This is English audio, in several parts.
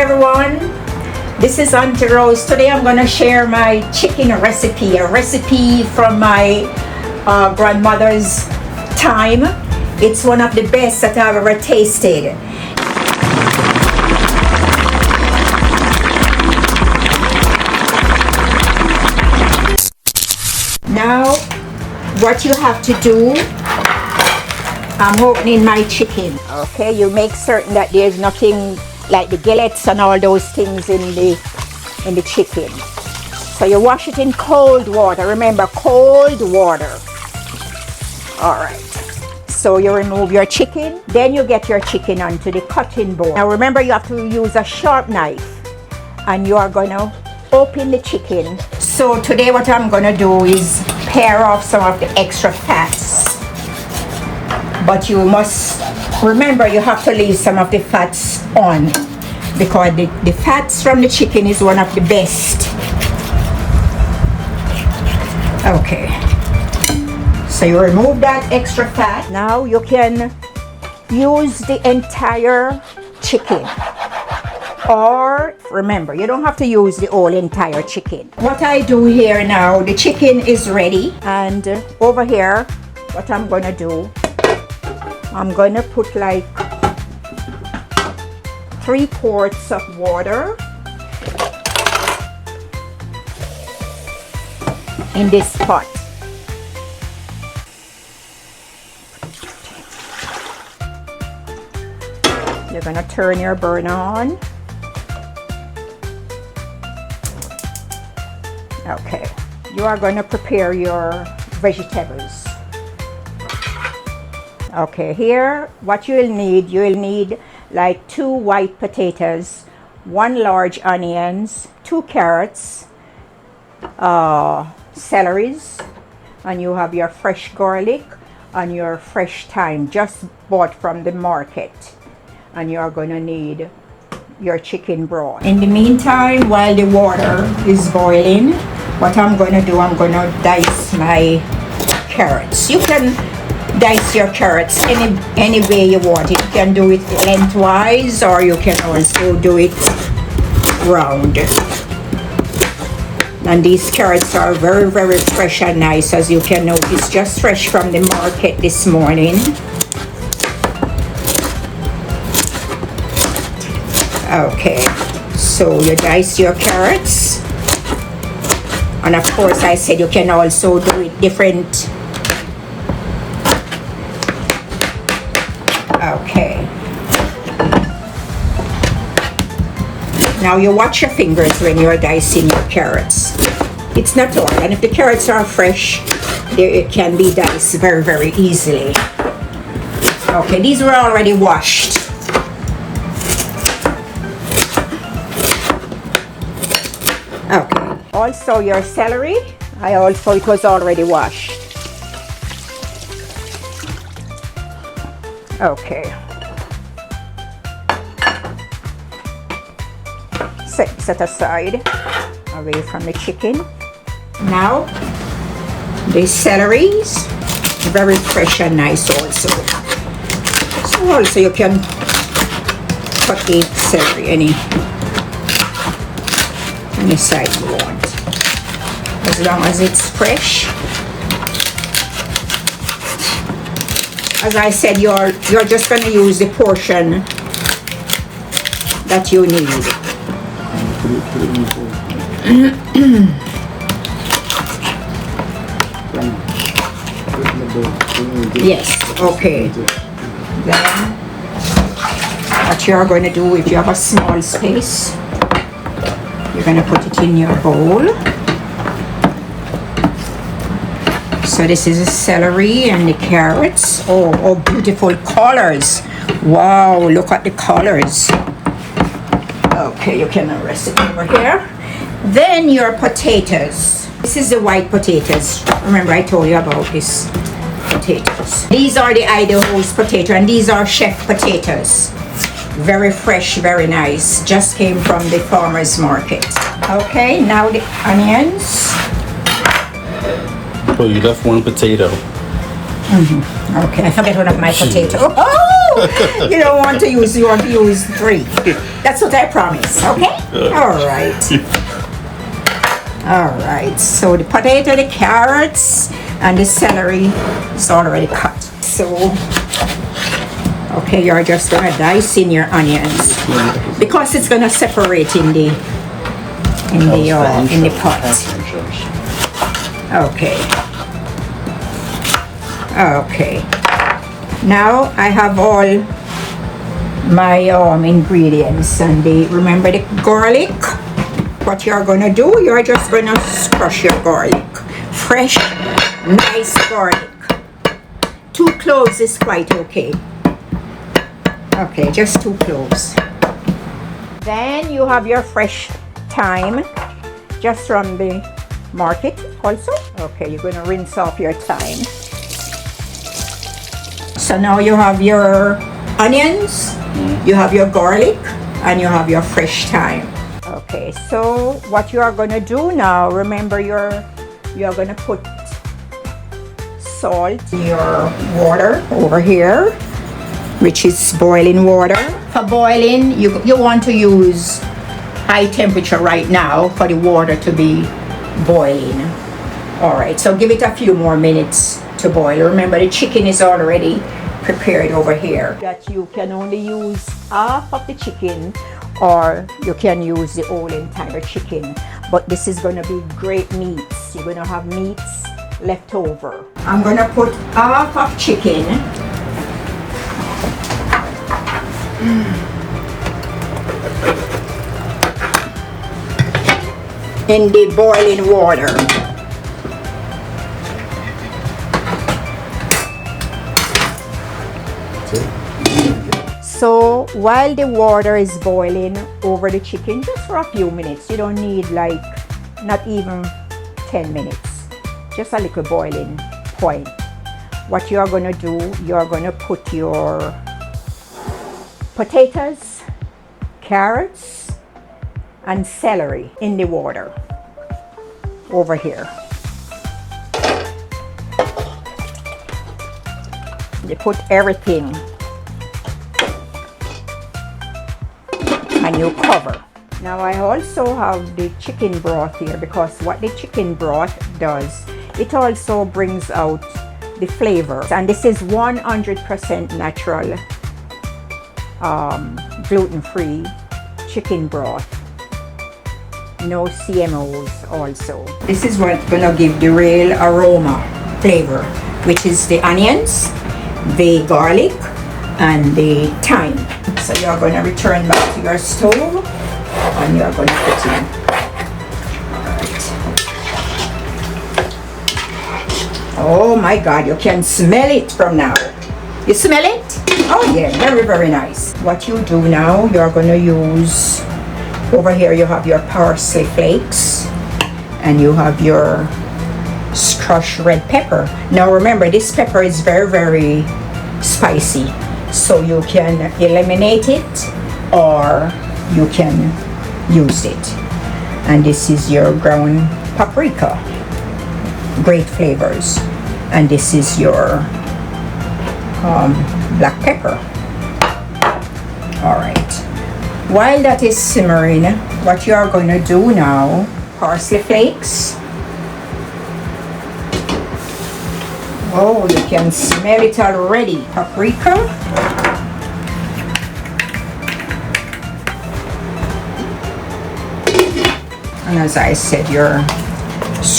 everyone, this is Aunty Rose. Today I'm going to share my chicken recipe, a recipe from my grandmother's time. It's one of the best that I've ever tasted. Now what you have to do, I'm opening my chicken. Okay, you make certain that there's nothing like the gillets and all those things in the chicken. So you wash it in cold water. Remember, cold water. All right. So you remove your chicken. Then you get your chicken onto the cutting board. Now remember, you have to use a sharp knife, and you are gonna open the chicken. So today what I'm gonna do is pare off some of the extra fats. But you must remember, you have to leave some of the fats on, because the fats from the chicken is one of the best. Okay, so you remove that extra fat. Now you can use the entire chicken, or remember, you don't have to use the whole entire chicken. What I do here now, the chicken is ready, and over here what I'm gonna do, I'm gonna put like 3 quarts of water in this pot. You're gonna turn your burner on. Okay, you are gonna prepare your vegetables. Okay, here what you'll need like 2 white potatoes, 1 large onions, 2 carrots, celeries, and you have your fresh garlic and your fresh thyme just bought from the market. And you are gonna need your chicken broth. In the meantime, while the water is boiling, what I'm gonna do, I'm gonna dice my carrots. You can dice your carrots any way you want it. You can do it lengthwise, or you can also do it round. And these carrots are very, very fresh and nice, as you can notice, just fresh from the market this morning. Okay, so you dice your carrots, and of course I said you can also do it different. Okay. Now you watch your fingers when you're dicing your carrots. It's not all, and if the carrots are fresh, it can be diced very, very easily. Okay, these were already washed. Okay. Also your celery, it was already washed. Okay. Set aside away from the chicken. Now the celeries, very fresh and nice also. So also you can cut the celery any size you want, as long as it's fresh. As I said, you're just going to use the portion that you need. Yes, okay. Then what you're going to do, if you have a small space, you're going to put it in your bowl. So this is the celery and the carrots. Oh, beautiful colors. Wow, look at the colors. Okay, you can rest it over here. Then your potatoes. This is the white potatoes. Remember, I told you about these potatoes. These are the Idaho's potato, and these are chef potatoes. Very fresh, very nice. Just came from the farmer's market. Okay, now the onions. Oh, you left 1 potato. Okay, I forget one of my potatoes. Oh! You don't want to use, you want to use 3. That's what I promise, okay? All right. All right, so the potato, the carrots, and the celery is already cut. So, okay, you're just gonna dice in your onions because it's gonna separate in the pot. Okay. Okay. Now I have all my ingredients, and remember the garlic. What you're gonna do, you're just gonna crush your garlic. Fresh, nice garlic. 2 cloves is quite okay. Okay, just 2 cloves. Then you have your fresh thyme, just from the market also. Okay, you're gonna rinse off your thyme. So now you have your onions, you have your garlic, and you have your fresh thyme. Okay, so what you are gonna do now, remember you're gonna put salt in your water over here, which is boiling water. For boiling, you want to use high temperature right now for the water to be boiling. All right, so give it a few more minutes to boil. Remember, the chicken is already prepared over here. That you can only use half of the chicken, or you can use the whole entire chicken, but this is going to be great meats. You're going to have meats left over. I'm going to put half of chicken in the boiling water. So while the water is boiling over the chicken, just for a few minutes, you don't need like not even 10 minutes, just a little boiling point. What you're going to do, you're going to put your potatoes, carrots, and celery in the water over here. You put everything and you cover. Now I also have the chicken broth here, because what the chicken broth does, it also brings out the flavor. And this is 100% natural, gluten-free chicken broth. No CMOs also. This is what's gonna give the real aroma, flavor, which is the onions, the garlic, and the thyme. So you're going to return back to your stove and you're going to put in. Alright. Oh my God, you can smell it from now. You smell it? Oh yeah, very, very nice. What you do now, you're going to use, over here you have your parsley flakes and you have your crushed red pepper. Now remember, this pepper is very, very spicy. So you can eliminate it or you can use it. And this is your ground paprika, great flavors. And this is your black pepper. All right. While that is simmering, what you are going to do now, parsley flakes. Oh, you can smell it already. Paprika. And as I said, your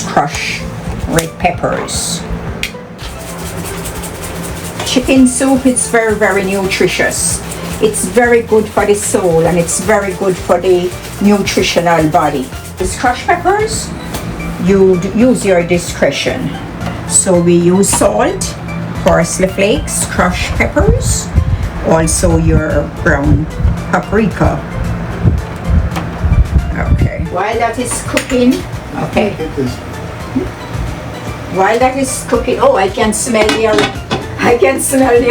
crushed red peppers. Chicken soup, it's very, very nutritious. It's very good for the soul and it's very good for the nutritional body. These crushed peppers, you use your discretion. So we use salt, parsley flakes, crushed peppers, also your brown paprika. Okay. While that is cooking, okay. While that is cooking, oh, I can smell the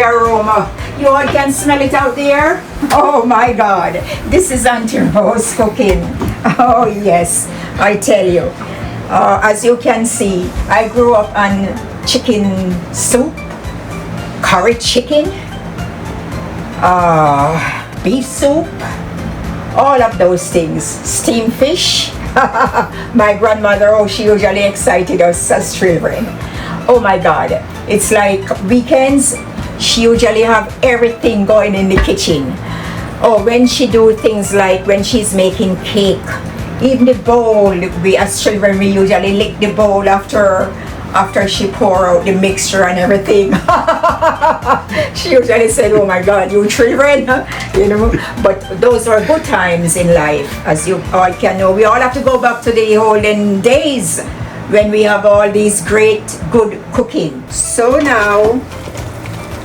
aroma. You all can smell it out there? Oh my God, this is Aunty Rose cooking. Oh yes, I tell you. As you can see, I grew up on chicken soup, curry chicken, beef soup, all of those things. Steamed fish. My grandmother, oh, she usually excited us as children. Oh my God, it's like weekends, she usually have everything going in the kitchen. Oh, when she do things like when she's making cake, even the bowl, we as children, we usually lick the bowl after she pour out the mixture and everything. She usually said, oh my God, you children, you know. But those are good times in life, as you all can know. We all have to go back to the olden days when we have all these great good cooking. So now,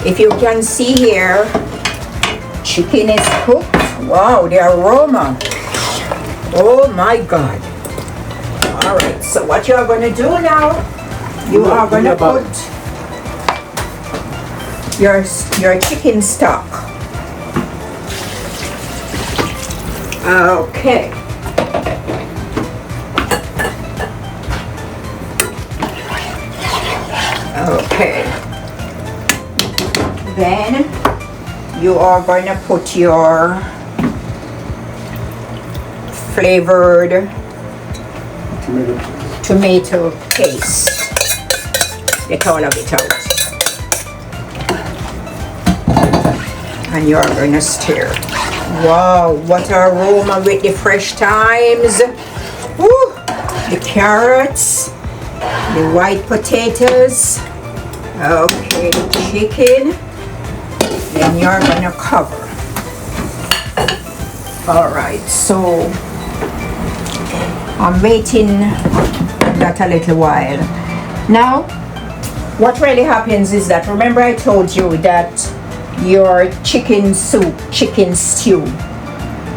if you can see here, chicken is cooked. Wow, the aroma. Oh my God. All right, so what you are going to do now, you are going to put your chicken stock. Okay. Okay. Then you are going to put your flavored tomato paste. Get all of it out. And you're going to stir. Wow, what an aroma with the fresh thymes. Woo! The carrots, the white potatoes. Okay, the chicken. Then you're going to cover. All right, so I'm waiting that a little while. Now, what really happens is that, remember I told you that your chicken soup, chicken stew,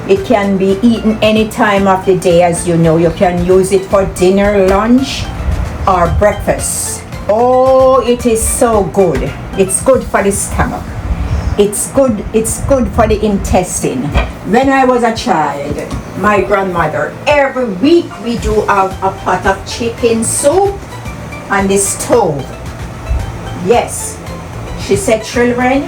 it can be eaten any time of the day, as you know. You can use it for dinner, lunch, or breakfast. Oh, it is so good. It's good for the stomach. It's good for the intestine. When I was a child, my grandmother, every week we do have a pot of chicken soup on the stove. Yes, she said, children,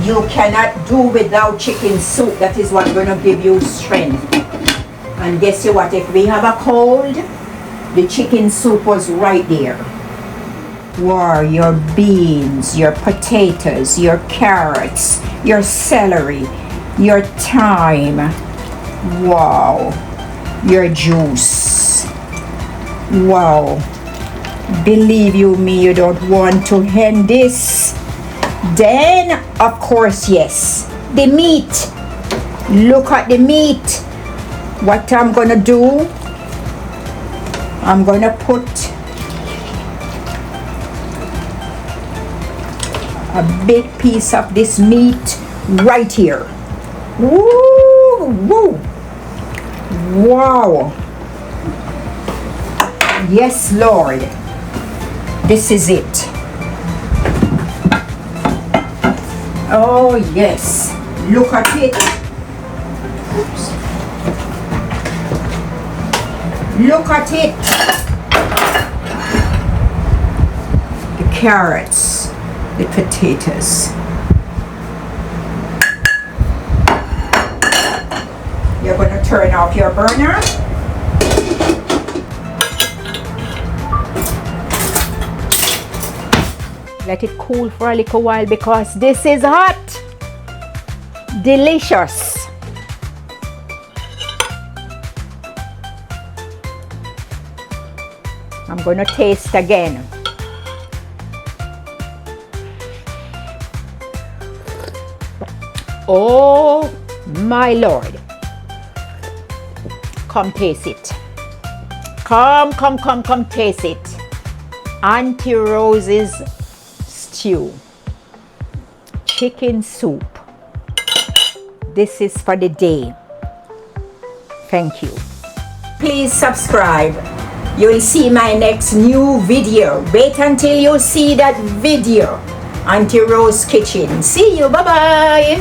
you cannot do without chicken soup. That is what's going to give you strength. And guess what? If we have a cold, the chicken soup was right there. Wow, your beans, your potatoes, your carrots, your celery, your thyme. Wow, your juice. Wow. Believe you me, you don't want to end this. Then, of course, yes, the meat. Look at the meat. What I'm gonna do, I'm gonna put a big piece of this meat right here. Woo, woo. Wow. Yes, Lord. This is it. Oh, yes. Look at it. Oops. Look at it. The carrots, the potatoes. You're going to turn off your burner. Let it cool for a little while because this is hot. Delicious. I'm going to taste again. Oh my Lord. Come taste it. Come taste it. Aunty Rose's stew. Chicken soup. This is for the day. Thank you. Please subscribe. You will see my next new video. Wait until you see that video. Aunty Rose Kitchen. See you. Bye-bye.